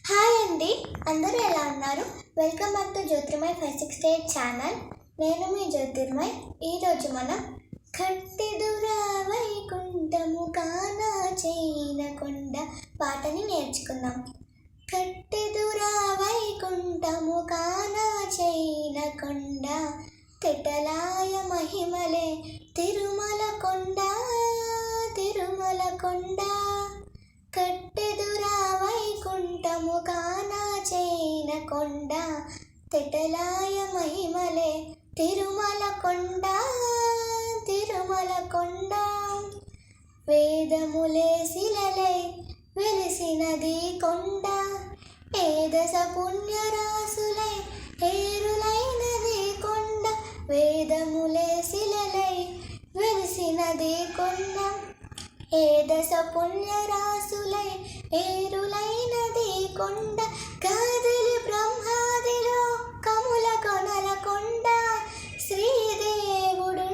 Hi అండి, అందరూ ఎలా ఉన్నారు? Welcome back to Jyotirmay 568 channel. నేను మీ జ్యోతిర్మయ్. ఈరోజు మనం కట్టెదురా వైకుంఠము కానా చేయనకొండ పాటని నేర్చుకుందాం. కట్టెదురా వైకుంఠము కానా చేయనకొండ తెటలాయ మహిమలే తిరుమల కొండ తిరుమల కొండ. కట్టెదురా వైకుంఠము కానా చేయనకొండ తెటలాయ మహిమలే తిరుమల కొండ తిరుమల కొండ. వేదములే శిలలై వెలిసినది కొండ, ఏదశ పుణ్యరాశులై ఏరులైనది కొండ. వేదములే శిలలై వెలిసినది కొండ, ఏదశ పుణ్యరాశులై ఏరులైనది కొండ. కదిలి బ్రహ్మాదిలో కముల కొనల కొండ, శ్రీదేవుడుండేది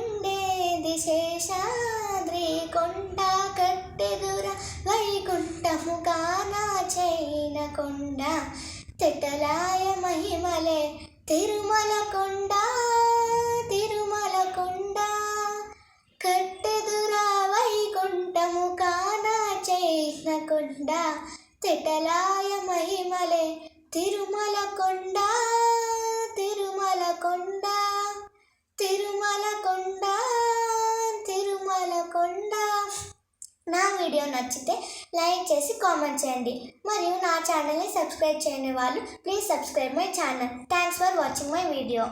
శేషాద్రి కొండ. కట్టెదుర వైకుంఠము కానా చేయనకొండ తెటలాయ మహిమలే తిరుమల కొండ తిరుమల కొండ. కట్టెదురా వైకుంఠము కానా చేయనకొండ తెటలాయ మహిమలే తిరుమల కొండ తిరుమల కొండ తిరుమల కొండ తిరుమల కొండ. నా వీడియో నచ్చితే లైక్ చేసి కామెంట్ చేయండి. మరియు నా ఛానల్ని సబ్స్క్రైబ్ చేయని వాళ్ళు please subscribe my channel. Thanks for watching my video.